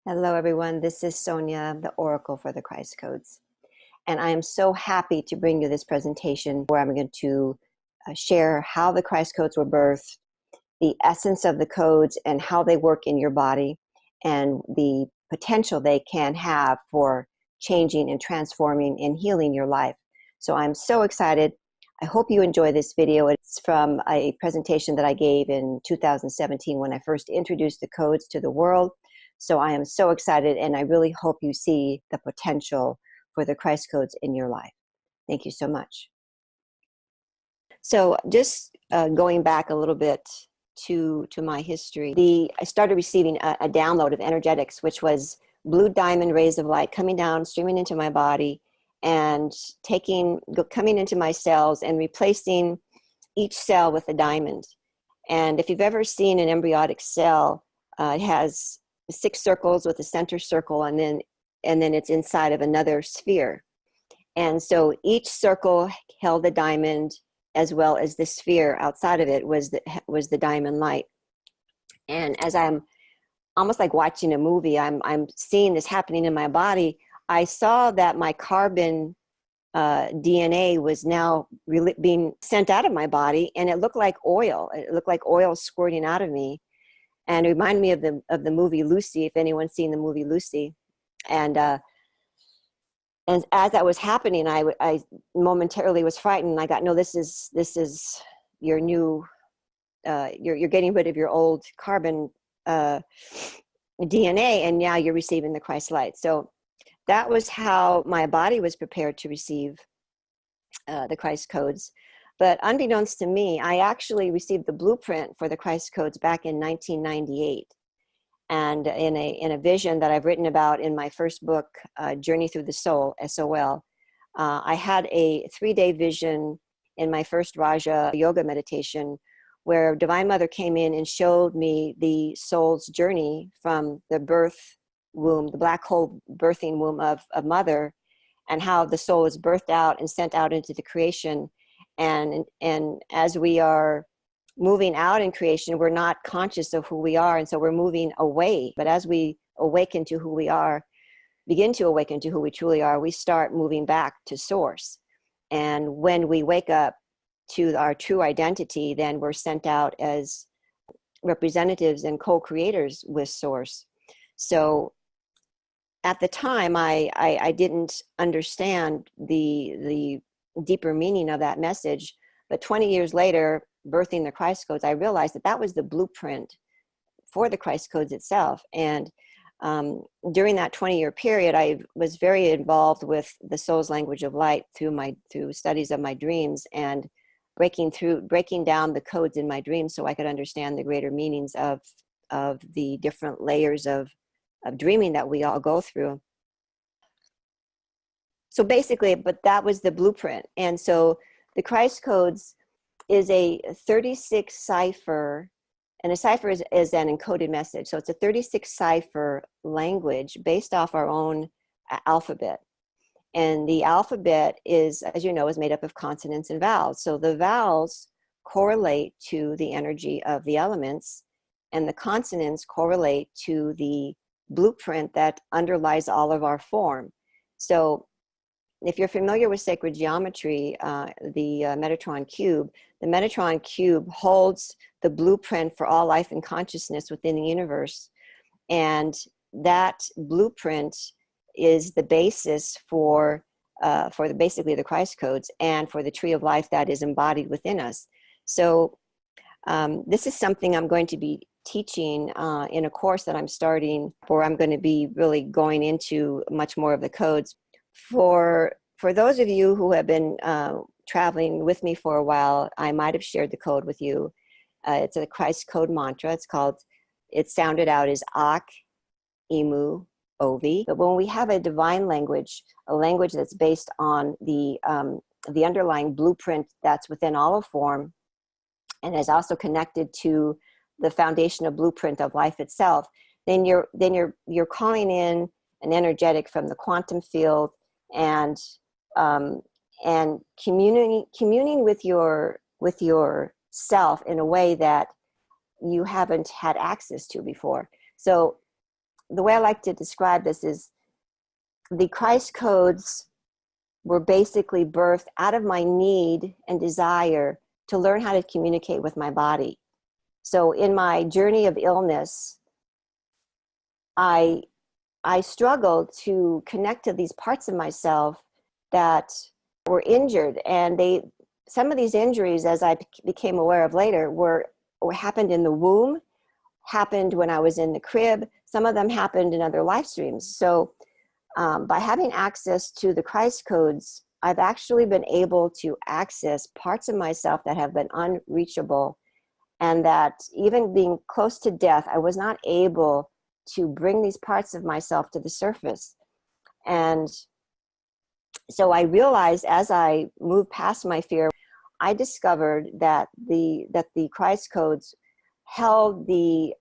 Hello, everyone. This is Sonia, the Oracle for the Christ Codes. And I am so happy to bring you this presentation where I'm going to share how the Christ Codes were birthed, the essence of the codes, and how they work in your body, and the potential they can have for changing and transforming and healing your life. So I'm so excited. I hope you enjoy this video. It's from a presentation that I gave in 2017 when I first introduced the codes to the world. So I am so excited, and I really hope you see the potential for the Christ Codes in your life. Thank you so much. So just going back a little bit to my history, I started receiving a download of energetics, which was blue diamond rays of light coming down, streaming into my body, and coming into my cells and replacing each cell with a diamond. And if you've ever seen an embryonic cell, it has 6 circles with a center circle, and then it's inside of another sphere. And so each circle held a diamond, as well as the sphere outside of it was the diamond light. And as I'm almost like watching a movie, I'm seeing this happening in my body. I saw that my carbon DNA was now being sent out of my body, and it looked like oil. It looked like oil squirting out of me. And it reminded me of the movie Lucy, if anyone's seen the movie Lucy. And as that was happening, I momentarily was frightened. I got, no, this is your new, you're getting rid of your old carbon DNA, and now you're receiving the Christ light. So that was how my body was prepared to receive the Christ codes. But unbeknownst to me, I actually received the blueprint for the Christ codes back in 1998. And in a vision that I've written about in my first book, Journey Through the Soul, SOL, I had a 3-day vision in my first Raja yoga meditation where Divine Mother came in and showed me the soul's journey from the birth womb, the black hole birthing womb of Mother, and how the soul is birthed out and sent out into the creation. And as we are moving out in creation, we're not conscious of who we are, and so we're moving away. But as we awaken to who we are, begin to awaken to who we truly are, we start moving back to source. And when we wake up to our true identity, then we're sent out as representatives and co-creators with source. So at the time, I didn't understand the deeper meaning of that message. But 20 years later, birthing the Christ codes, I realized that was the blueprint for the Christ codes itself. And during that 20-year period, I was very involved with the soul's language of light through studies of my dreams, and breaking down the codes in my dreams so I could understand the greater meanings of the different layers of dreaming that we all go through. So basically, but that was the blueprint. And so the Christ codes is a 36 cipher, and a cipher is an encoded message. So it's a 36 cipher language based off our own alphabet. And the alphabet is, as you know, is made up of consonants and vowels. So the vowels correlate to the energy of the elements, and the consonants correlate to the blueprint that underlies all of our form. So if you're familiar with sacred geometry, the Metatron cube holds the blueprint for all life and consciousness within the universe. And that blueprint is the basis for basically the Christ codes and for the tree of life that is embodied within us. So this is something I'm going to be teaching in a course that I'm starting, where I'm going to be really going into much more of the codes. For those of you who have been traveling with me for a while, I might have shared the code with you. It's a Christ code mantra. It's sounded out as Ak, Imu, Ovi. But when we have a divine language, a language that's based on the underlying blueprint that's within all of form, and is also connected to the foundational blueprint of life itself, then you're calling in an energetic from the quantum field, and communing with your self in a way that you haven't had access to before. So the way I like to describe this is the Christ codes were basically birthed out of my need and desire to learn how to communicate with my body. So in my journey of illness, I struggled to connect to these parts of myself that were injured. And some of these injuries, as I became aware of later, were happened in the womb, happened when I was in the crib. Some of them happened in other life streams. So by having access to the Christ codes, I've actually been able to access parts of myself that have been unreachable, and that even being close to death, I was not able to bring these parts of myself to the surface. And so I realized as I moved past my fear, I discovered that the Christ codes held the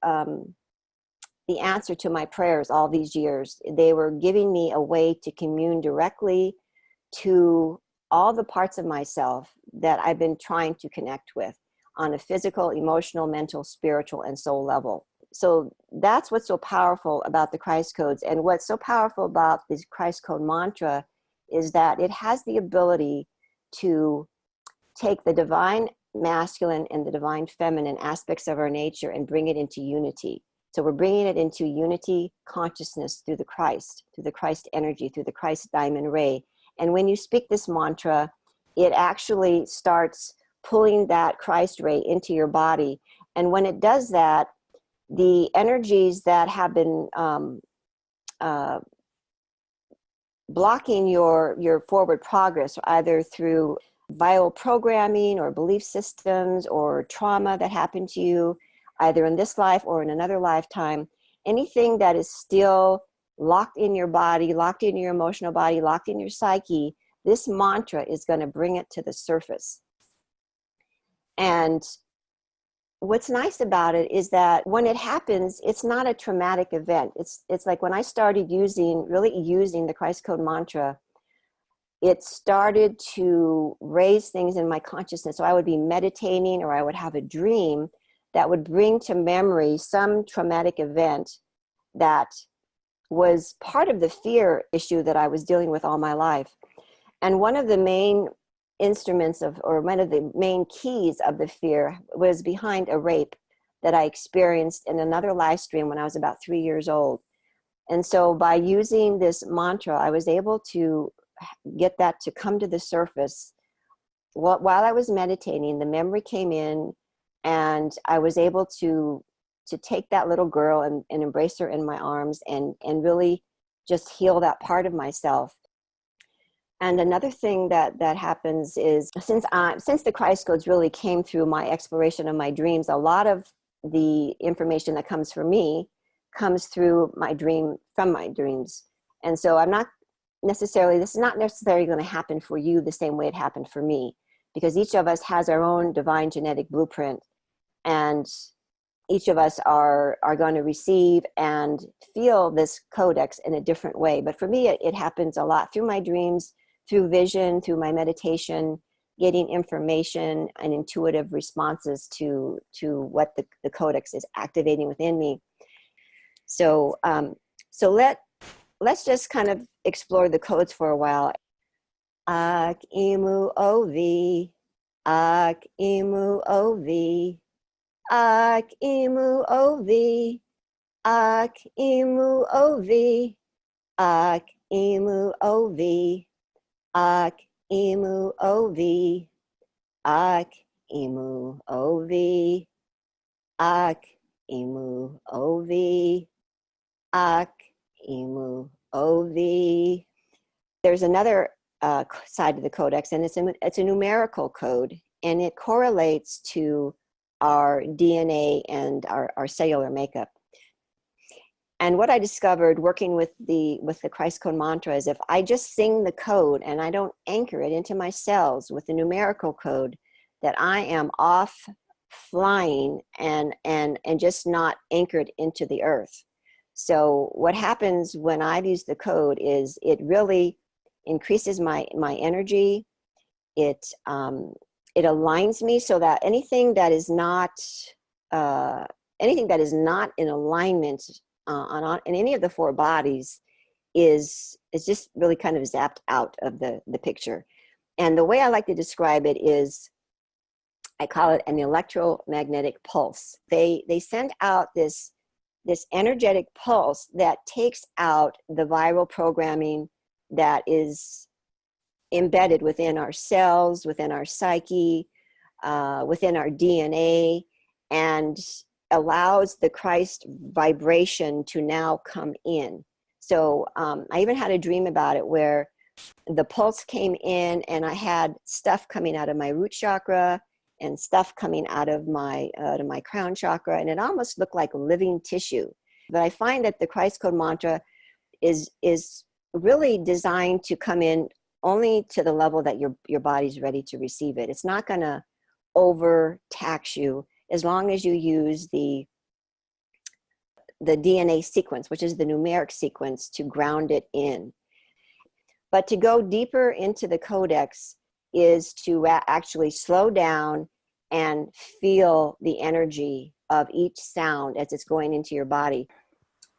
answer to my prayers all these years. They were giving me a way to commune directly to all the parts of myself that I've been trying to connect with on a physical, emotional, mental, spiritual, and soul level. So that's what's so powerful about the Christ codes. And what's so powerful about this Christ code mantra is that it has the ability to take the divine masculine and the divine feminine aspects of our nature and bring it into unity. So we're bringing it into unity consciousness through the Christ energy, through the Christ diamond ray. And when you speak this mantra, it actually starts pulling that Christ ray into your body. And when it does that, the energies that have been blocking your forward progress, either through viral programming or belief systems or trauma that happened to you, either in this life or in another lifetime, anything that is still locked in your body, locked in your emotional body, locked in your psyche, this mantra is going to bring it to the surface. And what's nice about it is that when it happens, it's not a traumatic event. It's like when I started really using the Christ Code mantra, it started to raise things in my consciousness. So I would be meditating, or I would have a dream that would bring to memory some traumatic event that was part of the fear issue that I was dealing with all my life. And one of the main instruments or one of the main keys of the fear was behind a rape that I experienced in another live stream when I was about 3 years old. And so by using this mantra, I was able to get that to come to the surface. While I was meditating, the memory came in, and I was able to take that little girl and embrace her in my arms and really just heal that part of myself. And another thing that happens is, since the Christ codes really came through my exploration of my dreams, a lot of the information that comes from me comes through from my dreams. And so this is not necessarily going to happen for you the same way it happened for me, because each of us has our own divine genetic blueprint, and each of us are going to receive and feel this codex in a different way. But for me, it happens a lot through my dreams, through vision, through my meditation, getting information and intuitive responses to what the codex is activating within me. So let's just kind of explore the codes for a while. Ak imu ovi, ak imu ovi, ak imu ovi, ak imu ovi, ak imu ovi, ak imu ovi, ak imu ovi, ak imu ovi, ak imu ovi. There's another side of the codex, and it's a numerical code, and it correlates to our DNA and our cellular makeup. And what I discovered working with the Christ code mantra is, if I just sing the code and I don't anchor it into my cells with the numerical code, that I am off flying and just not anchored into the earth. So what happens when I've used the code is it really increases my energy. It aligns me so that anything that is not in alignment in any of the four bodies is just really kind of zapped out of the picture. And the way I like to describe it is, I call it an electromagnetic pulse. They send out this energetic pulse that takes out the viral programming that is embedded within our cells, within our psyche, within our DNA, and allows the Christ vibration to now come in. So I even had a dream about it where the pulse came in and I had stuff coming out of my root chakra and stuff coming out of my crown chakra, and it almost looked like living tissue. But I find that the Christ Code mantra is really designed to come in only to the level that your body's ready to receive it. It's not going to overtax you as long as you use the DNA sequence, which is the numeric sequence, to ground it in. But to go deeper into the codex is to actually slow down and feel the energy of each sound as it's going into your body.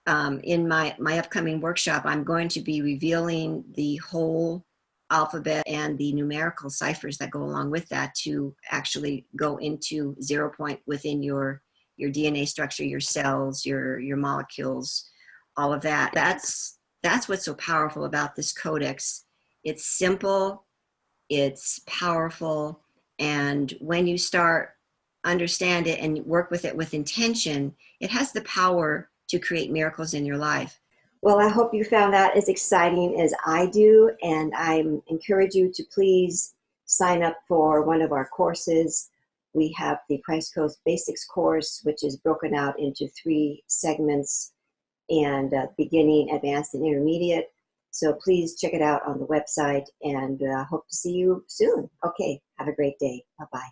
In my upcoming workshop, I'm going to be revealing the whole alphabet and the numerical ciphers that go along with that to actually go into 0 point within your DNA structure, your cells, your molecules, all of that. That's what's so powerful about this codex. It's simple, it's powerful, and when you start understand it and work with it with intention, it has the power to create miracles in your life. Well, I hope you found that as exciting as I do, and I encourage you to please sign up for one of our courses. We have the Christ Codes Basics course, which is broken out into 3 segments, and beginning, advanced, and intermediate. So please check it out on the website, and hope to see you soon. Okay, have a great day. Bye-bye.